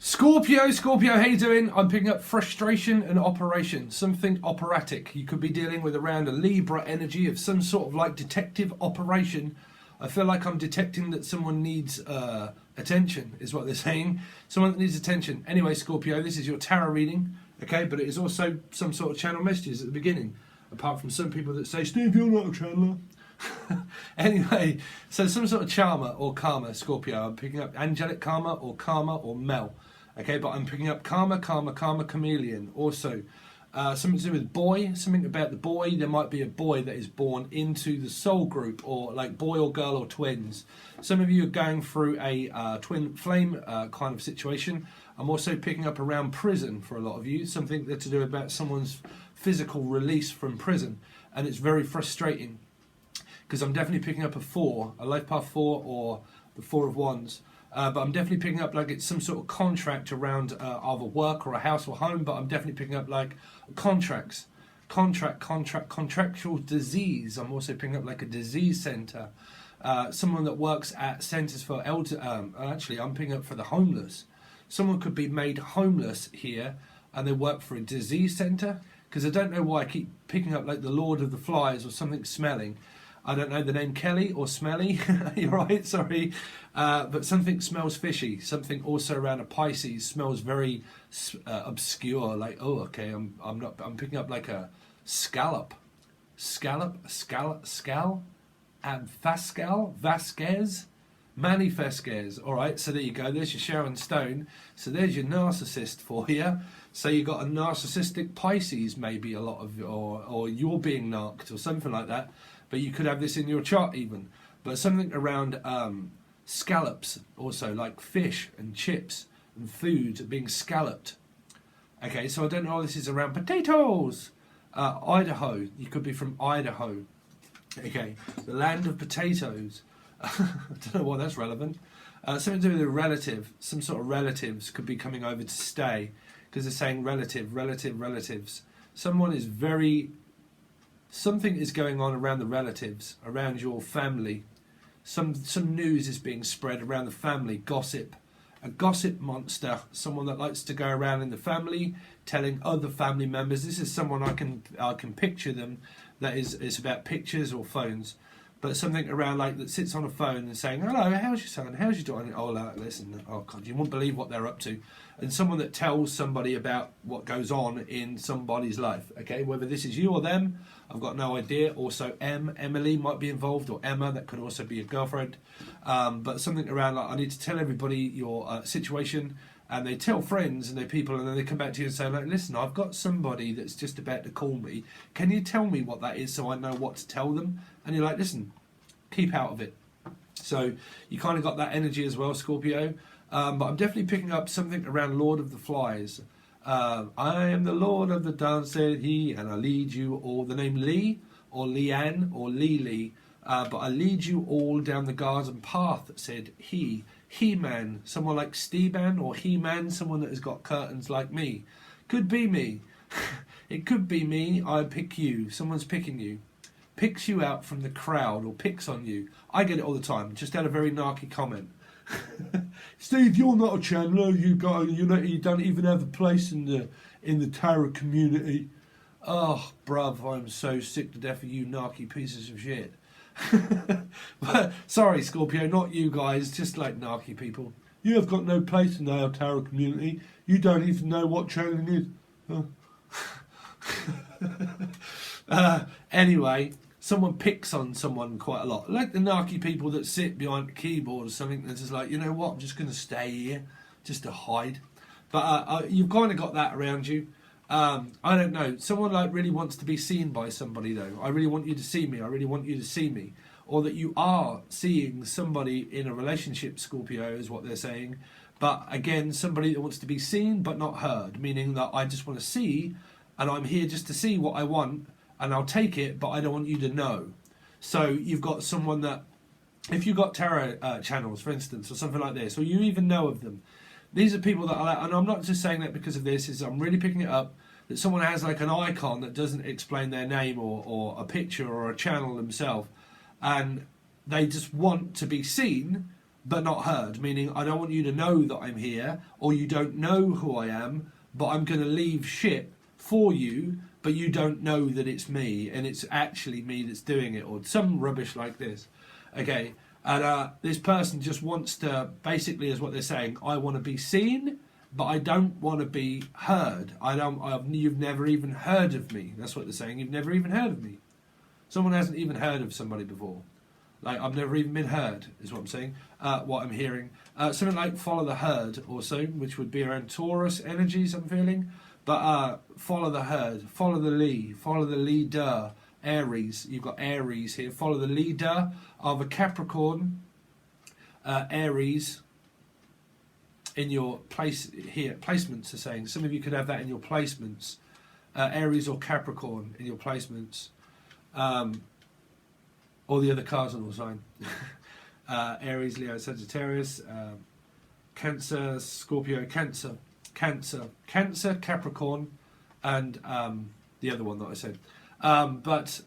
Scorpio, how you doing? I'm picking up frustration and operation, something operatic. You could be dealing with around a Libra energy of some sort of like detective operation. I feel like I'm detecting that someone needs attention, is what they're saying. Someone that needs attention. Anyway, Scorpio, this is your tarot reading, okay? But it is also some sort of channel messages at the beginning, apart from some people that say, Steve, you're not a channeler. Anyway, so some sort of charmer or karma, Scorpio. I'm picking up angelic karma or Mel. Okay, but I'm picking up karma, chameleon. Also, something to do with boy, something about the boy. There might be a boy that is born into the soul group, or like boy or girl or twins. Some of you are going through a twin flame kind of situation. I'm also picking up around prison for a lot of you, something to do about someone's physical release from prison. And it's very frustrating, because I'm definitely picking up a 4, a life path 4, or the 4 of Wands. But I'm definitely picking up like it's some sort of contract around either work or a house or home, but I'm definitely picking up like contractual disease. I'm also picking up like a disease centre. Someone that works at centres for actually I'm picking up for the homeless. Someone could be made homeless here and they work for a disease centre, because I don't know why I keep picking up like the Lord of the Flies or something smelling. I don't know the name Kelly or Smelly. You're right, sorry. But something smells fishy. Something also around a Pisces smells very obscure. Like, oh, okay, I'm picking up like a scallop. Vasquez. Manny Vasquez. All right, so there you go. There's your Sharon Stone. So there's your narcissist for you. So you got a narcissistic Pisces, maybe a lot of, or you're being narked or something like that. But you could have this in your chart even. But something around scallops also, like fish and chips and food being scalloped. Okay, so I don't know if this is around potatoes. Idaho, you could be from Idaho. Okay, the land of potatoes. I don't know why that's relevant. Something to do with a relative. Some sort of relatives could be coming over to stay, because they're saying relatives. Someone is very... Something is going on around the relatives, around your family. Some news is being spread around the family, gossip. A gossip monster, someone that likes to go around in the family, telling other family members. This is someone I can picture them, that is about pictures or phones. But something around like that sits on a phone and saying, hello, how's your son? How's your daughter? Oh, listen, oh God, you won't believe what they're up to. And someone that tells somebody about what goes on in somebody's life. Okay, whether this is you or them, I've got no idea. Also, Emily might be involved, or Emma, that could also be a girlfriend. But something around like, I need to tell everybody your situation. And they tell friends and they people, and then they come back to you and say, like, listen, I've got somebody that's just about to call me. Can you tell me what that is so I know what to tell them? And you're like, listen, keep out of it. So you kind of got that energy as well, Scorpio. But I'm definitely picking up something around Lord of the Flies. I am the Lord of the dance, said he, and I lead you all. The name Lee or Leanne or Lily. But I lead you all down the garden path, said he. He-Man, someone like Steban, or He-Man, someone that has got curtains like me. Could be me. It could be me. I pick you. Someone's picking you. Picks you out from the crowd, or picks on you. I get it all the time. Just had a very narky comment. Steve, you're not a channeler. You don't even have a place in the tarot community. Oh, bruv, I'm so sick to death of you narky pieces of shit. But, sorry, Scorpio, not you guys, just like narky people. You have got no place in our tarot community. You don't even know what channeling is. Anyway, someone picks on someone quite a lot. Like the narky people that sit behind the keyboard or something that's just like, you know what, I'm just going to stay here just to hide. But you've kind of got that around you. I don't know. Someone like really wants to be seen by somebody though. I really want you to see me. I really want you to see me. Or that you are seeing somebody in a relationship, Scorpio, is what they're saying. But again, somebody that wants to be seen but not heard. Meaning that I just want to see, and I'm here just to see what I want, and I'll take it, but I don't want you to know. So you've got someone that, if you've got tarot channels, for instance, or something like this, or you even know of them, these are people that are, and I'm not just saying that because of this, is I'm really picking it up, that someone has like an icon that doesn't explain their name or a picture or a channel themselves, and they just want to be seen, but not heard, meaning I don't want you to know that I'm here, or you don't know who I am, but I'm going to leave shit for you, but you don't know that it's me, and it's actually me that's doing it, or some rubbish like this. Okay, and this person just wants to, basically is what they're saying, I want to be seen, but I don't want to be heard. You've never even heard of me. That's what they're saying. You've never even heard of me. Someone hasn't even heard of somebody before. Like, I've never even been heard, is what I'm saying, what I'm hearing. Something like follow the herd also, which would be around Taurus energies, I'm feeling. But follow the herd, follow the leader, Aries. You've got Aries here. Follow the leader of a Capricorn, Aries, in your place here. Placements are saying. Some of you could have that in your placements. Aries or Capricorn in your placements. Or the other cardinal sign. Aries, Leo, Sagittarius, Cancer, Scorpio, Cancer, Capricorn, and the other one that I said. But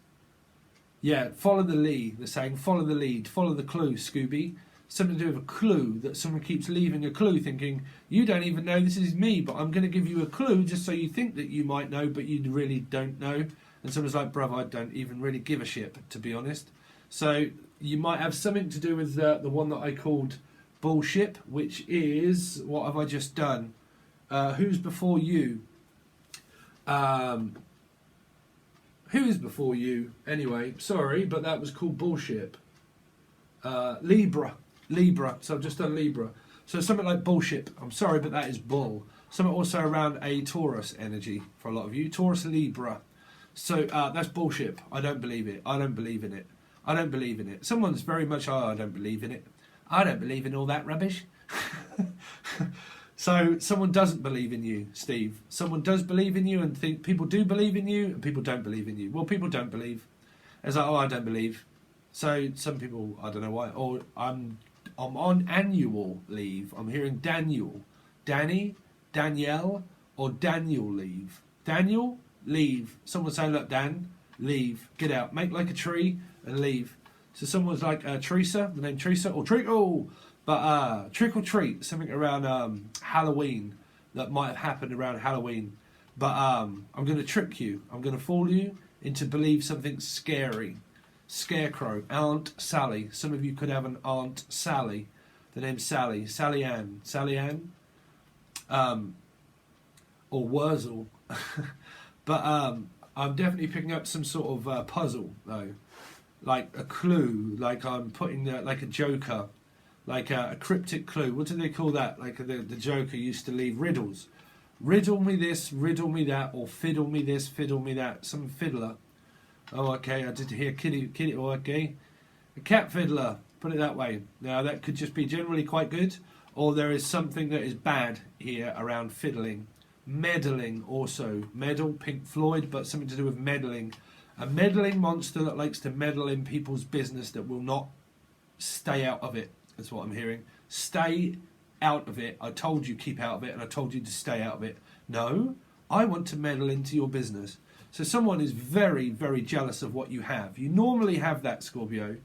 yeah, follow the lead. They're saying follow the lead, follow the clue, Scooby. Something to do with a clue, that someone keeps leaving a clue thinking, you don't even know this is me, but I'm going to give you a clue just so you think that you might know, but you really don't know. And someone's like, bruv, I don't even really give a shit, to be honest. So you might have something to do with the one that I called bullshit, which is, what have I just done? Who's before you? Who is before you? Anyway, sorry, but that was called bullshit. Libra. So I've just done Libra. So something like bullshit. I'm sorry, but that is bull. Something also around a Taurus energy for a lot of you. Taurus, Libra. So that's bullshit. I don't believe it. I don't believe in it. I don't believe in it. Someone's very much, I don't believe in it. I don't believe in all that rubbish. So someone doesn't believe in you, Steve. Someone does believe in you, and think people do believe in you, and people don't believe in you. Well, people don't believe. It's like, I don't believe. So some people, I don't know why. Or I'm on annual leave. I'm hearing Daniel, Danny, Danielle, or Daniel leave. Daniel, leave. Someone saying, look, Dan, leave. Get out. Make like a tree and leave. So someone's like Teresa, the name Teresa, or Treacle, but trick or treat, something around Halloween that might have happened around Halloween. But I'm going to trick you. I'm going to fool you into believe something scary. Scarecrow, Aunt Sally. Some of you could have an Aunt Sally. The name's Sally. Sally Ann. Or Wurzel. But I'm definitely picking up some sort of puzzle, though. Like a clue, like I'm putting like a joker, like a cryptic clue. What do they call that? Like the Joker used to leave riddles. Riddle me this, riddle me that, or fiddle me this, fiddle me that. Some fiddler. Oh, okay, I did hear kitty, oh, okay. A cat fiddler, put it that way. Now, that could just be generally quite good, or there is something that is bad here around fiddling. Meddling also. Meddle, Pink Floyd, but something to do with meddling. A meddling monster that likes to meddle in people's business that will not stay out of it. That's what I'm hearing. Stay out of it. I told you keep out of it, and I told you to stay out of it. No, I want to meddle into your business. So someone is very, very jealous of what you have. You normally have that, Scorpio.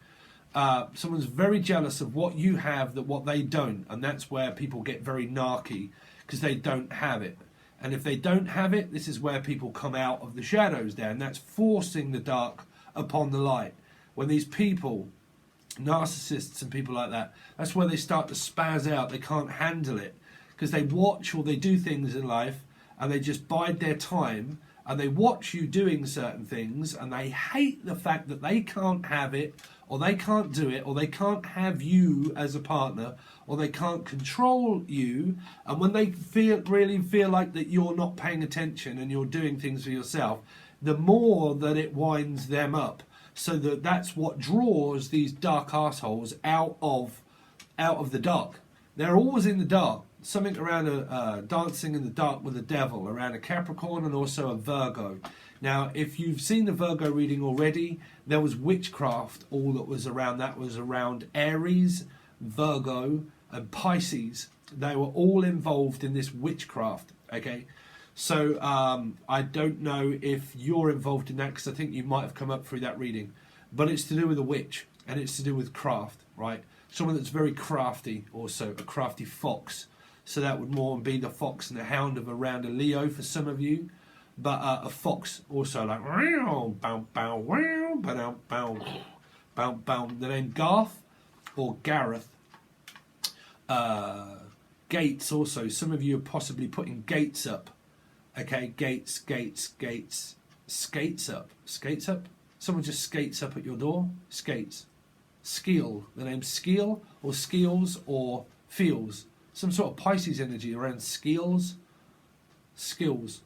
Someone's very jealous of what you have that what they don't. And that's where people get very narky, because they don't have it. And if they don't have it, this is where people come out of the shadows there. And that's forcing the dark upon the light. When these people, narcissists and people like that, that's where they start to spaz out. They can't handle it. Because they watch or they do things in life and they just bide their time. And they watch you doing certain things and they hate the fact that they can't have it, or they can't do it, or they can't have you as a partner, or they can't control you. And when they really feel like that you're not paying attention and you're doing things for yourself, the more that it winds them up. So that's what draws these dark assholes out of the dark. They're always in the dark. Something around dancing in the dark with the devil, around a Capricorn and also a Virgo. Now, if you've seen the Virgo reading already, there was witchcraft. All that was around that was around Aries, Virgo, and Pisces. They were all involved in this witchcraft, okay? So I don't know if you're involved in that, because I think you might have come up through that reading. But it's to do with a witch, and it's to do with craft, right? Someone that's very crafty, also a crafty fox. So that would more be the fox and the hound of around a Leo for some of you. But a fox also like bow bow bow wow bow bow bow bow. The name Garth or Gareth. Gates also. Some of you are possibly putting gates up. Okay, gates, skates up. Skates up? Someone just skates up at your door? Skates. Skeel. The name Skeel or Skeels or Feels. Some sort of Pisces energy around Skeels. Skills.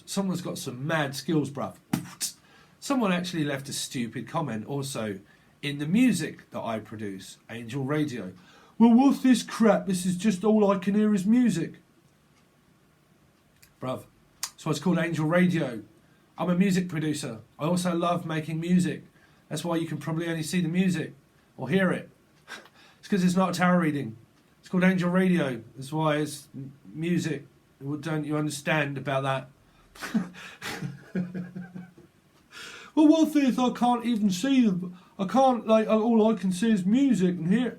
Someone's got some mad skills, bruv. Someone actually left a stupid comment also in the music that I produce, Angel Radio. Well, what's this crap? This is just all I can hear is music. Bruv, so it's called Angel Radio. I'm a music producer. I also love making music. That's why you can probably only see the music or hear it. It's because it's not a tarot reading. It's called Angel Radio. That's why it's music. Don't you understand about that? Well, what's this? I can't even see them. I can't, like, all I can see is music and hear.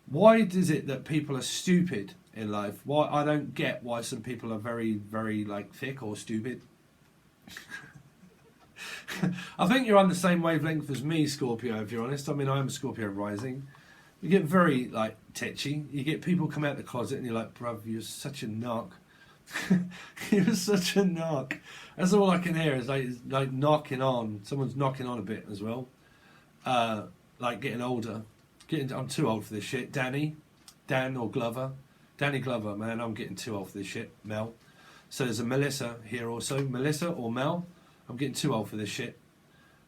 Why is it that people are stupid in life? Why I don't get why some people are very, very like thick or stupid. I think you're on the same wavelength as me, Scorpio, if you're honest. I mean, I am Scorpio rising. You get very like tetchy. You get people come out the closet and you're like, bruv, you're such a narc. You're such a narc. That's all I can hear is like knocking on. Someone's knocking on a bit as well. Like getting older. I'm too old for this shit. Dan or Glover. Danny Glover, man, I'm getting too old for this shit. Mel. So there's a Melissa here also. Melissa or Mel. I'm getting too old for this shit.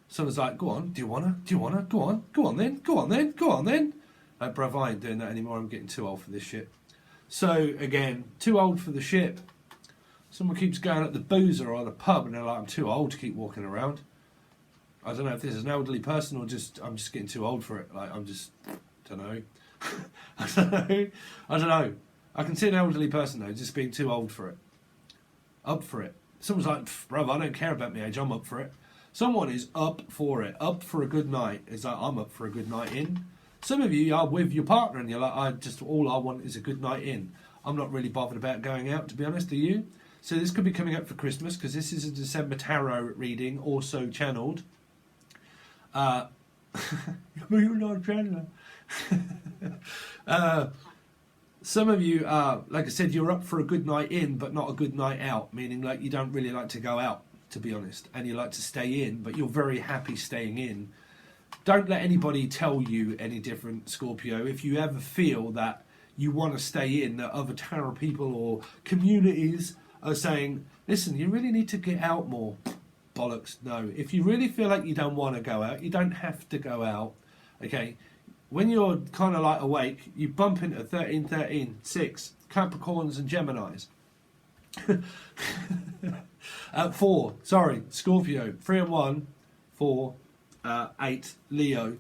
Someone's like, go on, do you wanna? Go on then. Like, bruv, I ain't doing that anymore. I'm getting too old for this shit. So, again, too old for the ship. Someone keeps going at the boozer or the pub and they're like, I'm too old to keep walking around. I don't know if this is an elderly person or just I'm just getting too old for it. Like, I'm just, don't know. I don't know. I can see an elderly person, though, just being too old for it. Up for it. Someone's like, bruv, I don't care about my age. I'm up for it. Someone is up for it. Up for a good night. It's like, I'm up for a good night in. Some of you are with your partner and you're like, all I want is a good night in. I'm not really bothered about going out, to be honest, are you? So this could be coming up for Christmas because this is a December tarot reading, also channeled. You're not a channeler. Some of you are, like I said, you're up for a good night in, but not a good night out, meaning like you don't really like to go out, to be honest, and you like to stay in, but you're very happy staying in. Don't let anybody tell you any different, Scorpio. If you ever feel that you want to stay in, that other tarot people or communities are saying, listen, you really need to get out more. Bollocks, no. If you really feel like you don't want to go out, you don't have to go out, okay? When you're kind of like awake, you bump into 13, 13, 6, Capricorns and Geminis. 4, sorry, Scorpio, 3 and 1, 4, 8, Leo.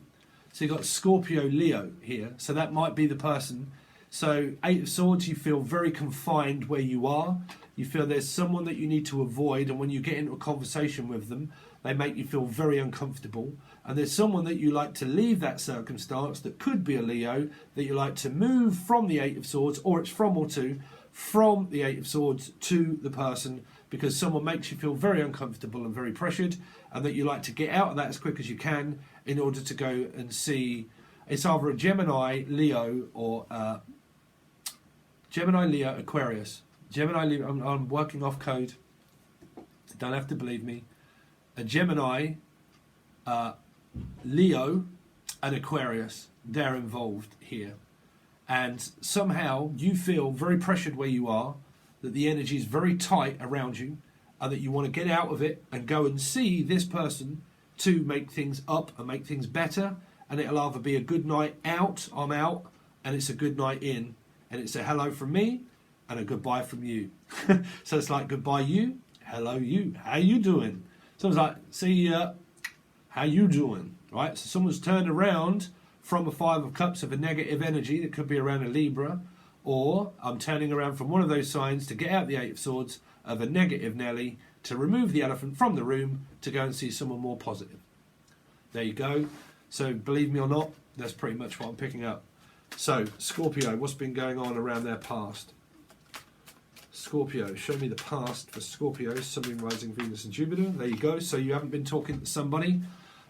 So you've got Scorpio, Leo here. So that might be the person. So 8 of Swords, you feel very confined where you are. You feel there's someone that you need to avoid, and when you get into a conversation with them, they make you feel very uncomfortable. And there's someone that you like to leave that circumstance, that could be a Leo, that you like to move from the 8 of Swords, or it's from or to, from the 8 of Swords to the person, because someone makes you feel very uncomfortable and very pressured, and that you like to get out of that as quick as you can in order to go and see. It's either a Gemini, Leo, or Gemini, Leo, Aquarius. Gemini, Leo, I'm working off code. Don't have to believe me. A Gemini, Leo, and Aquarius, they're involved here. And somehow you feel very pressured where you are, that the energy is very tight around you, and that you want to get out of it and go and see this person to make things up and make things better. And it'll either be a good night out, I'm out, and it's a good night in, and it's a hello from me and a goodbye from you. So it's like goodbye you, hello you, how you doing? Someone's like, see ya, how you doing? Right? So someone's turned around from a 5 of Cups of a negative energy that could be around a Libra, or I'm turning around from one of those signs to get out the 8 of Swords of a negative Nelly, to remove the elephant from the room, to go and see someone more positive. There you go. So believe me or not, That's pretty much what I'm picking up. So, Scorpio, what's been going on around their past? Scorpio, show me the past for Scorpio, Sun, Moon, Rising, Venus and Jupiter. There you go. So you haven't been talking to somebody,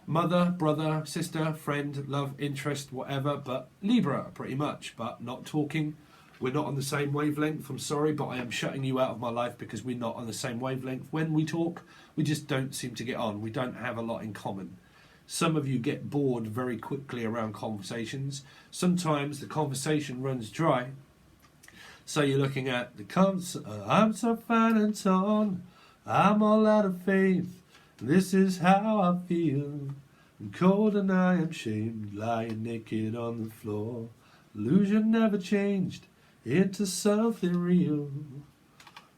mother, brother, sister, friend, love, interest, whatever, but Libra pretty much, but not talking. We're not on the same wavelength. I'm sorry, but I am shutting you out of my life because we're not on the same wavelength. When we talk, we just don't seem to get on. We don't have a lot in common. Some of you get bored very quickly around conversations. Sometimes the conversation runs dry. So you're looking at the I'm so fine and torn, I'm all out of faith, this is how I feel. I'm cold and I am shamed, lying naked on the floor. Illusion never changed into something real.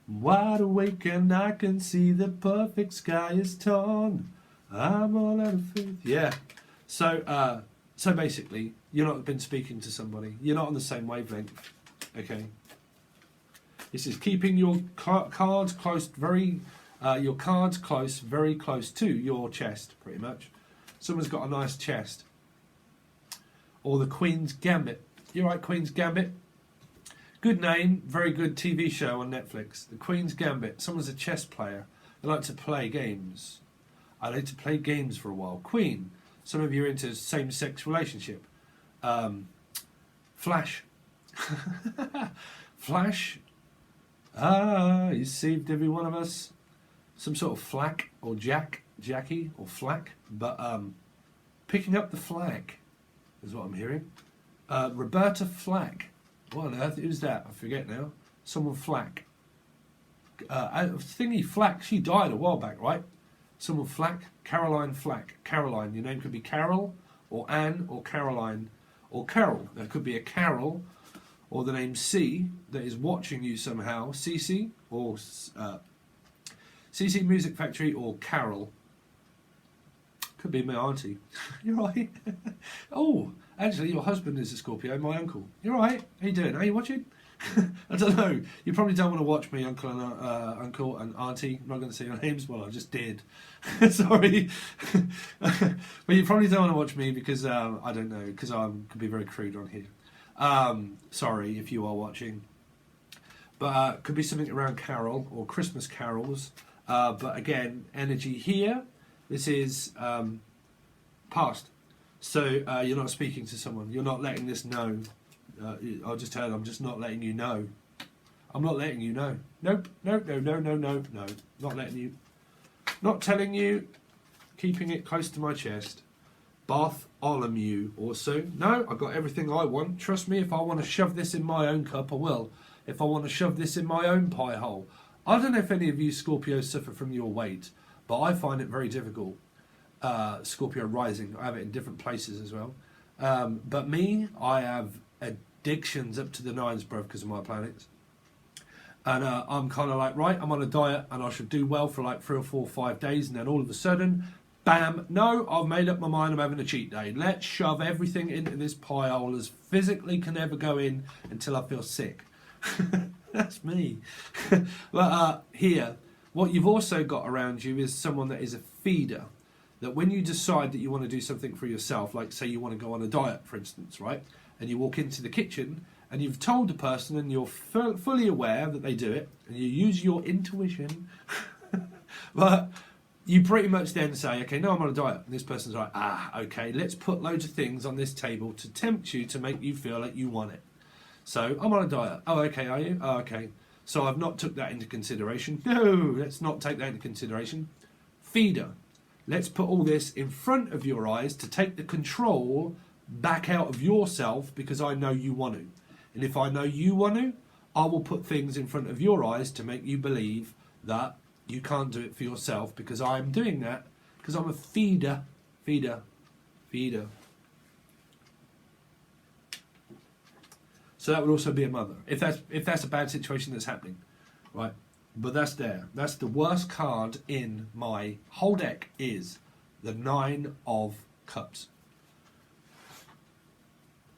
I'm wide awake and I can see the perfect sky is torn. I'm all out of faith. Yeah. So basically, you're not been speaking to somebody. You're not on the same wavelength. Okay. This is keeping your cards close, very close to your chest, pretty much. Someone's got a nice chest. Or the Queen's Gambit. You're right, Queen's Gambit. Good name, very good TV show on Netflix. The Queen's Gambit. Someone's a chess player. They like to play games. I like to play games for a while. Queen. Some of you are into same-sex relationship. Flash. Flash. He saved every one of us. Some sort of flack or Jackie or flack. But picking up the flag is what I'm hearing. Roberta Flack. What on earth? Who's that? I forget now. Someone Flack. Thingy Flack. She died a while back, right? Someone Flack. Caroline Flack. Caroline. Your name could be Carol or Anne or Caroline or Carol. There could be a Carol or the name C that is watching you somehow. CC or CC Music Factory or Carol. Could be my auntie. You're right. Oh, actually, your husband is a Scorpio, my uncle. You're right. How you doing? Are you watching? I don't know. You probably don't want to watch me, uncle and auntie. I'm not going to say your names. Well, I just did. Sorry. But you probably don't want to watch me because, I don't know, because I could be very crude on here. Sorry if you are watching. But could be something around Carol or Christmas carols. But again, energy here. This is past. So you're not speaking to someone. You're not letting this know. I just heard, I'm just not letting you know. I'm not letting you know. Nope. No. Not letting you. Not telling you. Keeping it close to my chest. Bartholomew also. No, I've got everything I want. Trust me, if I want to shove this in my own cup, I will. If I want to shove this in my own pie hole. I don't know if any of you Scorpios suffer from your weight, but I find it very difficult. Scorpio rising. I have it in different places as well. But me, I have addictions up to the nines, bro, because of my planets. And I'm kind of like, right, I'm on a diet and I should do well for like 3 or 4 or 5 days. And then all of a sudden, bam, no, I've made up my mind, I'm having a cheat day. Let's shove everything into this pie hole as physically can ever go in until I feel sick. That's me. But here, what you've also got around you is someone that is a feeder. That when you decide that you want to do something for yourself, like say you want to go on a diet, for instance, right? And you walk into the kitchen and you've told the person and you're fully aware that they do it and you use your intuition. But you pretty much then say, okay, no, I'm on a diet. And this person's like, okay, let's put loads of things on this table to tempt you to make you feel like you want it. So I'm on a diet. Oh, okay, are you? Oh, okay. So I've not took that into consideration. No, let's not take that into consideration. Feeder. Let's put all this in front of your eyes to take the control back out of yourself because I know you want to. And if I know you want to, I will put things in front of your eyes to make you believe that you can't do it for yourself because I'm doing that because I'm a feeder. So that would also be a mother. If that's a bad situation that's happening, right? But that's there. That's the worst card in my whole deck is the 9 of Cups.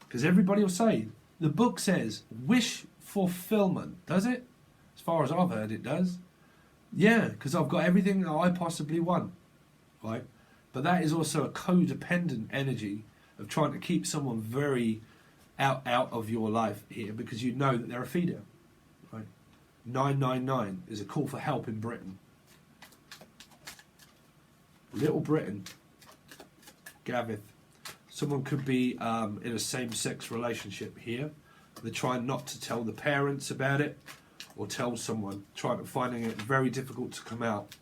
Because everybody will say, the book says wish fulfillment. Does it? As far as I've heard, it does. Yeah, because I've got everything that I possibly want. Right? But that is also a codependent energy of trying to keep someone very out of your life here, because you know that they're a feeder. Right? 999 is a call for help in Britain. Little Britain. Gavith. Someone could be in a same-sex relationship here. They're trying not to tell the parents about it, or tell someone, finding it very difficult to come out.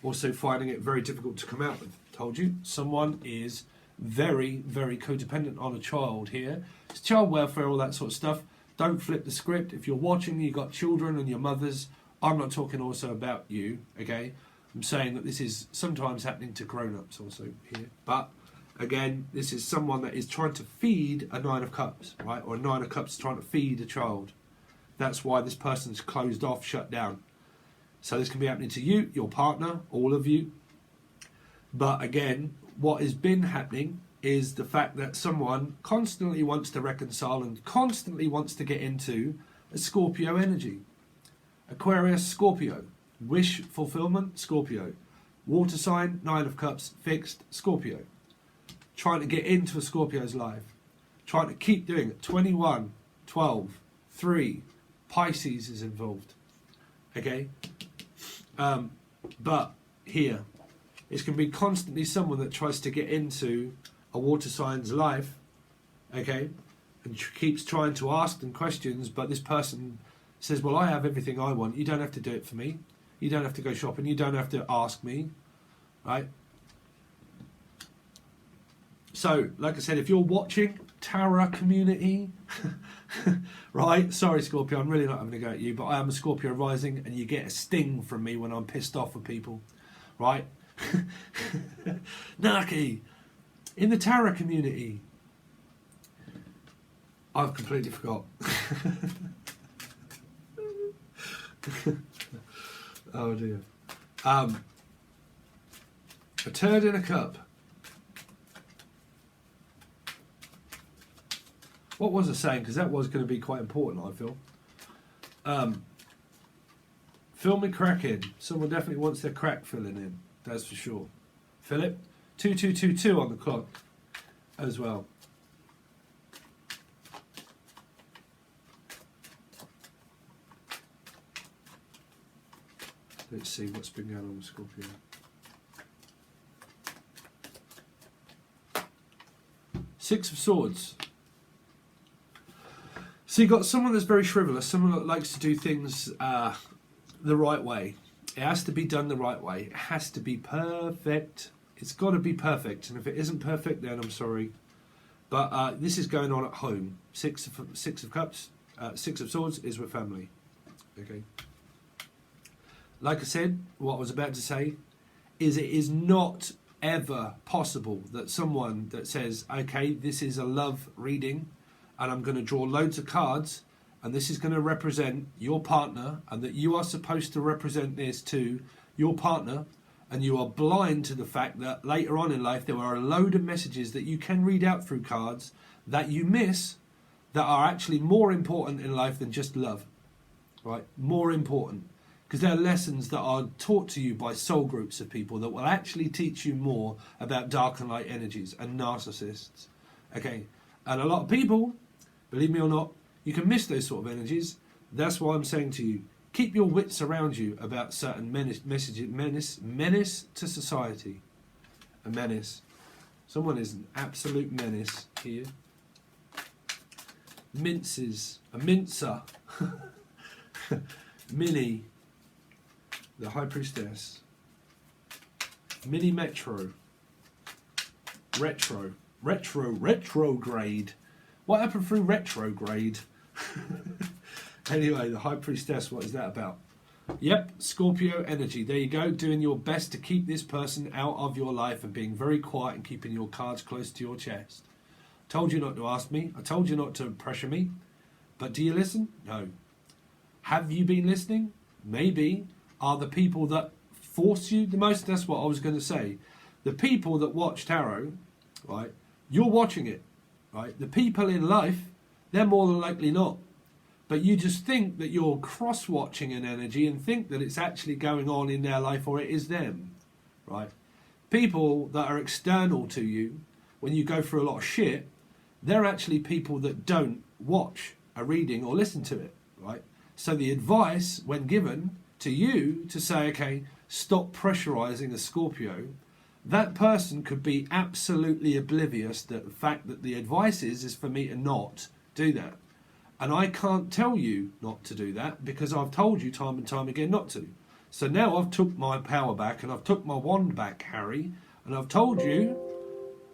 Also finding it very difficult to come out with. Told you, someone is very, very codependent on a child here. It's child welfare, all that sort of stuff. Don't flip the script. If you're watching, you've got children and your mothers. I'm not talking also about you, okay? I'm saying that this is sometimes happening to grown-ups also here. But, again, this is someone that is trying to feed a Nine of Cups, right? Or a Nine of Cups trying to feed a child. That's why this person's closed off, shut down. So this can be happening to you, your partner, all of you. But again, what has been happening is the fact that someone constantly wants to reconcile and constantly wants to get into a Scorpio energy. Aquarius, Scorpio. Wish fulfillment, Scorpio. Water sign, Nine of Cups, fixed, Scorpio. Trying to get into a Scorpio's life. Trying to keep doing it. 21, 12, 3. Pisces is involved. Okay? But here, it's going to be constantly someone that tries to get into a water sign's life, okay, and keeps trying to ask them questions, but this person says, well, I have everything I want. You don't have to do it for me. You don't have to go shopping. You don't have to ask me, right? So, like I said, if you're watching, Tarot community, right? Sorry, Scorpio, I'm really not having a go at you, but I am a Scorpio rising, and you get a sting from me when I'm pissed off with people, right? NARC, in the Tarot community, I've completely forgot. Oh dear. A turd in a cup. What was I saying? Because that was going to be quite important, I feel. Fill me crack in. Someone definitely wants their crack filling in. That's for sure. Philip, 2222 on the clock as well. Let's see what's been going on with Scorpio. Six of Swords. So you've got someone that's very frivolous, someone that likes to do things the right way. It has to be done the right way. It has to be perfect. It's got to be perfect. And if it isn't perfect, then I'm sorry. But this is going on at home. Six of Cups, Six of Swords is with family. Okay. Like I said, what I was about to say is it is not ever possible that someone that says, okay, this is a love reading and I'm going to draw loads of cards and this is going to represent your partner and that you are supposed to represent this to your partner, and you are blind to the fact that later on in life there are a load of messages that you can read out through cards that you miss that are actually more important in life than just love, right? More important. Because there are lessons that are taught to you by soul groups of people that will actually teach you more about dark and light energies and narcissists. Okay, and a lot of people, believe me or not, you can miss those sort of energies. That's why I'm saying to you, keep your wits around you about certain menace to society. A menace. Someone is an absolute menace here. Minces. A mincer. Minnie. The High Priestess. Mini Metro. Retro. Retrograde. What happened through retrograde? Anyway, the High Priestess, what is that about? Yep, Scorpio energy. There you go, doing your best to keep this person out of your life and being very quiet and keeping your cards close to your chest. Told you not to ask me. I told you not to pressure me. But do you listen? No. Have you been listening? Maybe. Are the people that force you the most? That's what I was going to say. The people that watch tarot, right, you're watching it, right? The people in life, they're more than likely not. But you just think that you're cross-watching an energy and think that it's actually going on in their life or it is them, right? People that are external to you, when you go through a lot of shit, they're actually people that don't watch a reading or listen to it, right? So the advice, when given to you to say, okay, stop pressurizing a Scorpio, that person could be absolutely oblivious that the fact that the advice is for me to not do that. And I can't tell you not to do that because I've told you time and time again not to. So now I've took my power back and I've took my wand back, Harry, and I've told you.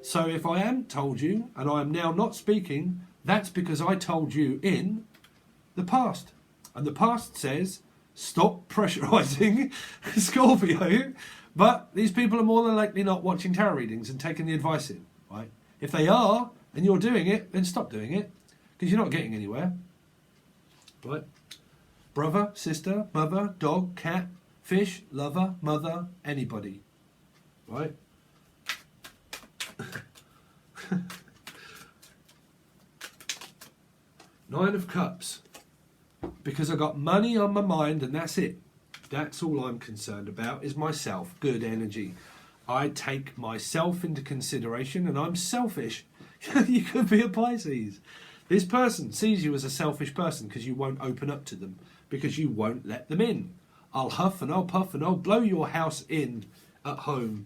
So if I am told you and I am now not speaking, that's because I told you in the past. And the past says, stop pressurizing Scorpio. But these people are more than likely not watching tarot readings and taking the advice in, right? If they are, and you're doing it, then stop doing it, because you're not getting anywhere, right? Brother, sister, mother, dog, cat, fish, lover, mother, anybody, right? Nine of Cups, because I got money on my mind and that's it. That's all I'm concerned about is myself, good energy. I take myself into consideration and I'm selfish. You could be a Pisces. This person sees you as a selfish person because you won't open up to them, because you won't let them in. I'll huff and I'll puff and I'll blow your house in at home.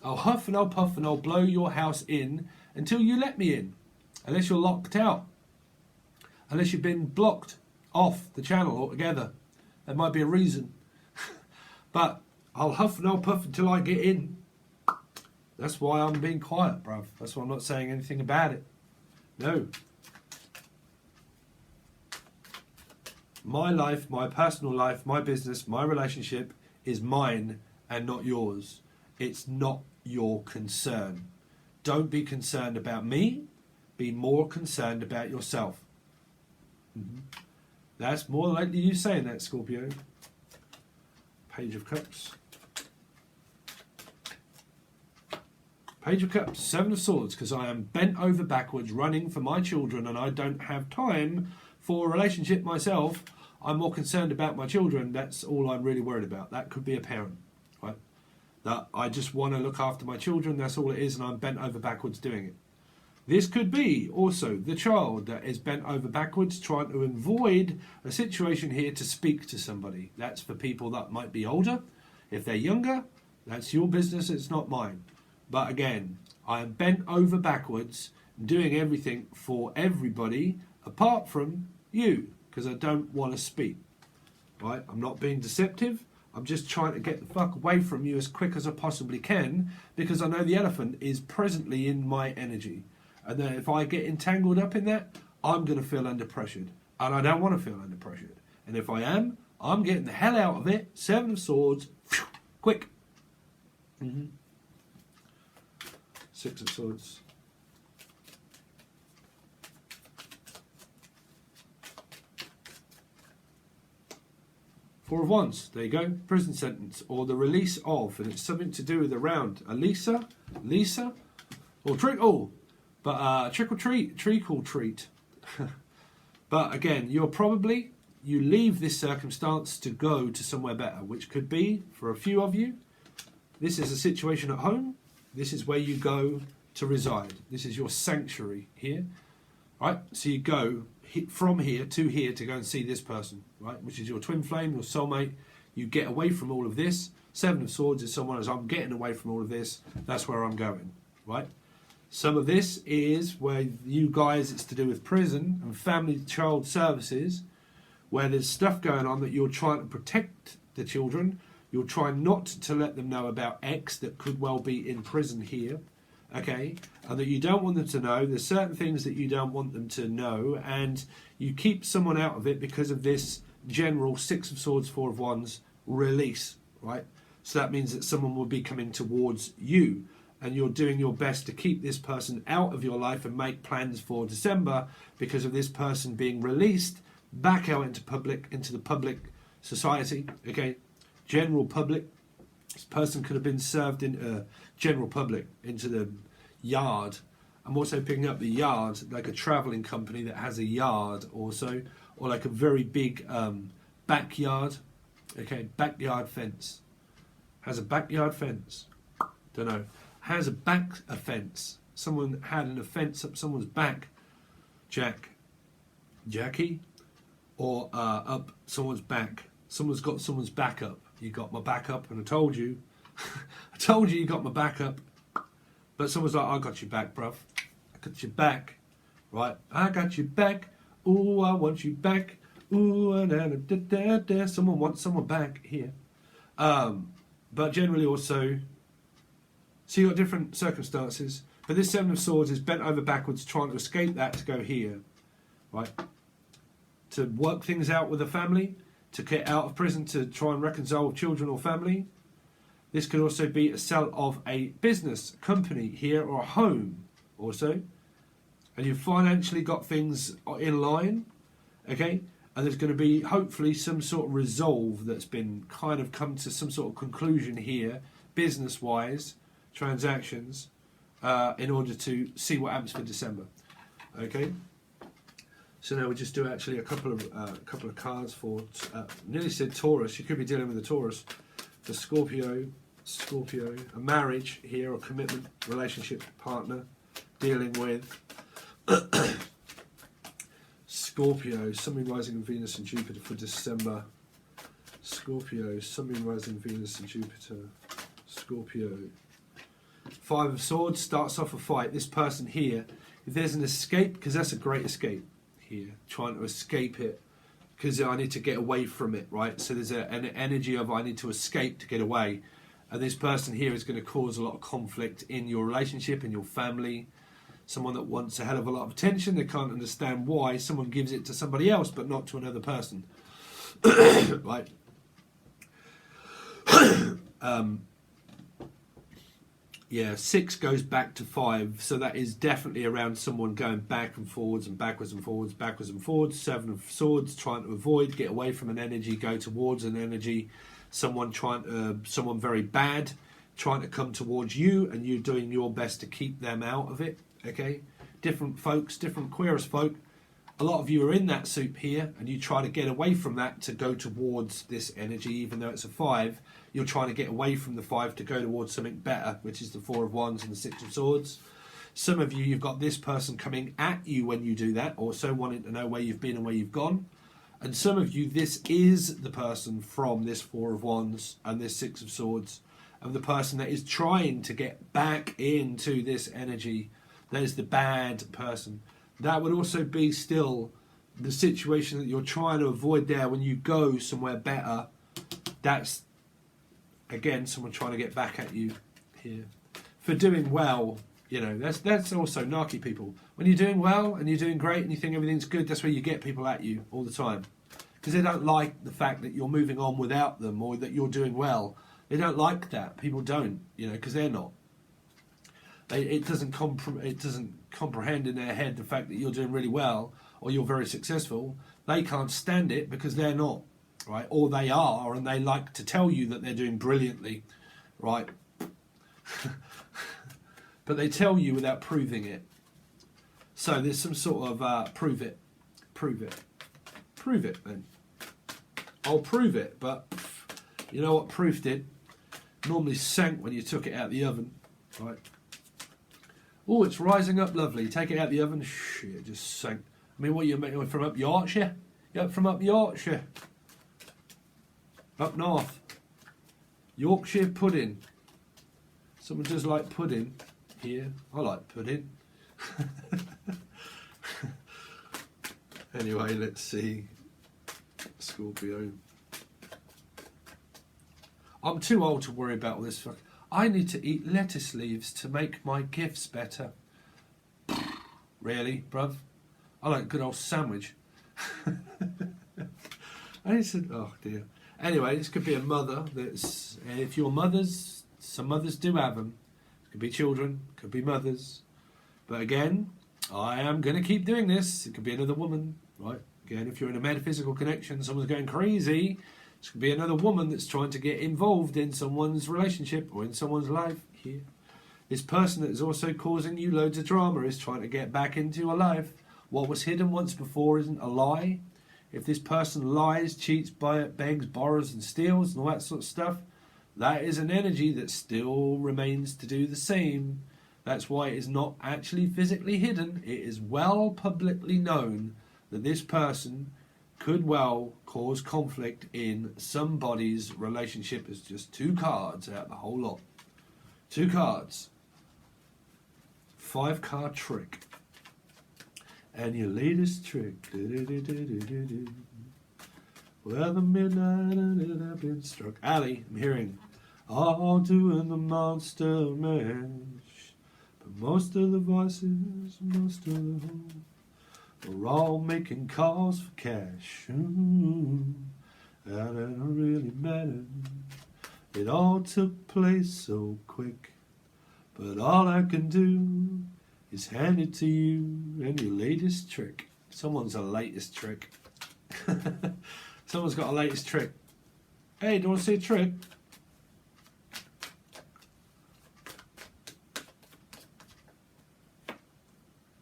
I'll huff and I'll puff and I'll blow your house in until you let me in. Unless you're locked out. Unless you've been blocked off the channel altogether. There might be a reason. But I'll huff and I'll puff until I get in. That's why I'm being quiet, bruv. That's why I'm not saying anything about it. No. My life, my personal life, my business, my relationship is mine and not yours. It's not your concern. Don't be concerned about me. Be more concerned about yourself. That's more likely you saying that, Scorpio. Page of Cups. Page of Cups, Seven of Swords, because I am bent over backwards running for my children and I don't have time for a relationship myself. I'm more concerned about my children. That's all I'm really worried about. That could be a parent, right? That I just want to look after my children. That's all it is, and I'm bent over backwards doing it. This could be also the child that is bent over backwards trying to avoid a situation here to speak to somebody. That's for people that might be older. If they're younger, that's your business, it's not mine. But again, I am bent over backwards doing everything for everybody apart from you, because I don't want to speak. Right? I'm not being deceptive. I'm just trying to get the fuck away from you as quick as I possibly can, because I know the elephant is presently in my energy. And then if I get entangled up in that, I'm going to feel under pressured. And I don't want to feel under pressured. And if I am, I'm getting the hell out of it. Seven of Swords. Quick. Six of Swords. Four of Wands. There you go. Prison sentence. Or the release of. And it's something to do with around. A Lisa. Or trick. Oh. But trick or treat, treacle treat. But again, you leave this circumstance to go to somewhere better, which could be, for a few of you, this is a situation at home. This is where you go to reside. This is your sanctuary here, right? So you go from here to go and see this person, right? Which is your twin flame, your soulmate. You get away from all of this. Seven of Swords is someone as I'm getting away from all of this. That's where I'm going, right? Some of this is where you guys, it's to do with prison and family child services, where there's stuff going on that you're trying to protect the children. You're trying not to let them know about X that could well be in prison here, okay? And that you don't want them to know. There's certain things that you don't want them to know, and you keep someone out of it because of this general Six of Swords, Four of Wands release, right? So that means that someone will be coming towards you. And you're doing your best to keep this person out of your life and make plans for December because of this person being released back out into the public society, okay? General public. This person could have been served in general public, into the yard. I'm also picking up the yard, like a travelling company that has a yard also, or like a very big backyard, okay? Backyard fence. Has a backyard fence. Don't know. Has a back fence. Someone had an offence up someone's back, Jackie, or up someone's back. Someone's got someone's back up. You got my back up, and I told you. I told you got my back up. But someone's like, I got your back, bruv. I got your back. Right? I got your back. Ooh, I want you back. Ooh, da, da, da, da. Someone wants someone back here. But generally also, so you've got different circumstances. But this Seven of Swords is bent over backwards, trying to escape that to go here. Right? To work things out with a family, to get out of prison, to try and reconcile with children or family. This could also be a sell of a business, company here, or a home also. And you've financially got things in line, okay? And there's going to be hopefully some sort of resolve that's been kind of come to some sort of conclusion here, business-wise, transactions, in order to see what happens for December, okay? So now we just do actually a couple of cards for, nearly said Taurus. You could be dealing with a Taurus. For Scorpio, a marriage here, or commitment, relationship, partner, dealing with Scorpio, Sun, Moon, Rising, and Venus and Jupiter for December. Scorpio, Sun, Moon, Rising, Venus and Jupiter. Scorpio. Five of Swords starts off a fight. This person here, if there's an escape, because that's a great escape here, trying to escape it, because I need to get away from it, right? So there's an energy of I need to escape to get away. And this person here is going to cause a lot of conflict in your relationship, in your family. Someone that wants a hell of a lot of attention, they can't understand why someone gives it to somebody else but not to another person. Right? Yeah, 6 goes back to 5, so that is definitely around someone going back and forwards and backwards and forwards, backwards and forwards. 7 of Swords, trying to avoid, get away from an energy, go towards an energy. Someone someone very bad, trying to come towards you, and you doing your best to keep them out of it. Okay, different folks, different queerest folk. A lot of you are in that soup here, and you try to get away from that to go towards this energy, even though it's a 5. You're trying to get away from the 5 to go towards something better, which is the 4 of Wands and the 6 of Swords. Some of you, you've got this person coming at you when you do that, also wanting to know where you've been and where you've gone. And some of you, this is the person from this 4 of Wands and this 6 of Swords, and the person that is trying to get back into this energy. There's the bad person. That would also be still the situation that you're trying to avoid there when you go somewhere better. That's, again, someone trying to get back at you here. For doing well, you know, that's also narky people. When you're doing well and you're doing great and you think everything's good, that's where you get people at you all the time. Because they don't like the fact that you're moving on without them, or that you're doing well. They don't like that. People don't, you know, because they're not. It doesn't comprehend in their head the fact that you're doing really well or you're very successful. They can't stand it because they're not, right? Or they are, and they like to tell you that they're doing brilliantly, right? But they tell you without proving it. So there's some sort of prove it then. I'll prove it, but you know what proof did? Normally sank when you took it out of the oven, right? Oh, it's rising up lovely. Take it out of the oven. Shit, it just sank. I mean, what are you from up Yorkshire? You're from up Yorkshire. Up north. Yorkshire pudding. Someone does like pudding here. I like pudding. Anyway, let's see. Scorpio. I'm too old to worry about all this fuck. I need to eat lettuce leaves to make my gifts better. Really, bruv? I like a good old sandwich. I said, oh dear. Anyway, this could be a mother that's, if your mothers, some mothers do have them. It could be children, could be mothers. But again, I am going to keep doing this. It could be another woman, right? Again, if you're in a metaphysical connection, someone's going crazy. This could be another woman that's trying to get involved in someone's relationship or in someone's life here. This person that is also causing you loads of drama is trying to get back into your life. What was hidden once before isn't a lie. If this person lies, cheats, begs, borrows and steals and all that sort of stuff, that is an energy that still remains to do the same. That's why it is not actually physically hidden. It is well publicly known that this person could well cause conflict in somebody's relationship. It's just 2 cards out of the whole lot. 2 cards. 5-card trick. And your latest trick. Well, the midnight have been struck. Ali, I'm hearing. All doing the monster mash. But most of the voices, most of the home, we're all making calls for cash. That don't really matter. It all took place so quick. But all I can do is hand it to you and your latest trick. Someone's a latest trick. Someone's got a latest trick. Hey, do you want to see a trick?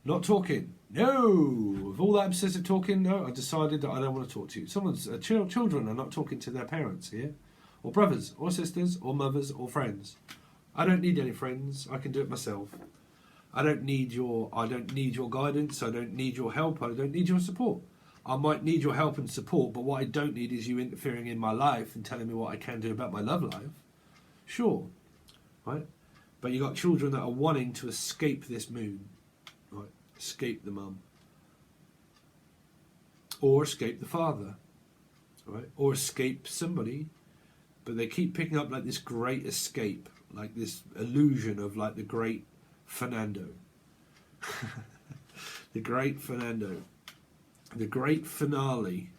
Not talking. No. With all that obsessive talking, no, I decided that I don't want to talk to you. Someone's children are not talking to their parents here, or brothers, or sisters, or mothers, or friends. I don't need any friends. I can do it myself. I don't need your guidance. I don't need your help. I don't need your support. I might need your help and support, but what I don't need is you interfering in my life and telling me what I can do about my love life. Sure, right? But you got children that are wanting to escape this moon. Right, escape the mum, or escape the father, right, or escape somebody, but they keep picking up like this great escape, like this illusion of like the great Fernando, the great Fernando, the great finale,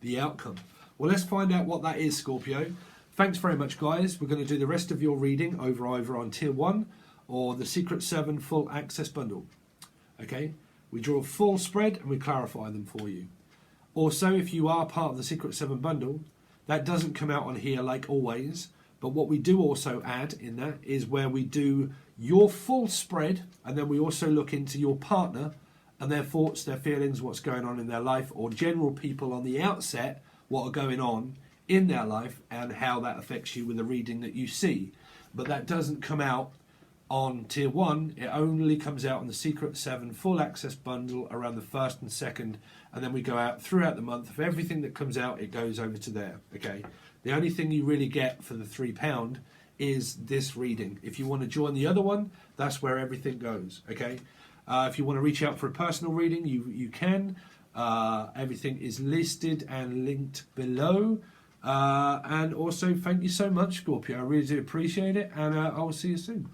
the outcome. Well, let's find out what that is, Scorpio. Thanks very much, guys. We're going to do the rest of your reading over either on Tier 1 or the Secret 7 full access bundle. Okay, we draw a full spread and we clarify them for you. Also, if you are part of the Secret 7 bundle, that doesn't come out on here like always, but what we do also add in that is where we do your full spread, and then we also look into your partner and their thoughts, their feelings, what's going on in their life, or general people on the outset, what are going on in their life and how that affects you with the reading that you see. But that doesn't come out on Tier 1, it only comes out on the Secret 7 full access bundle around the 1st and 2nd, and then we go out throughout the month. For everything that comes out, it goes over to there, okay? The only thing you really get for the £3 is this reading. If you want to join the other one, that's where everything goes, okay? If you want to reach out for a personal reading, you can. Everything is listed and linked below. And also, thank you so much, Scorpio. I really do appreciate it, and I will see you soon.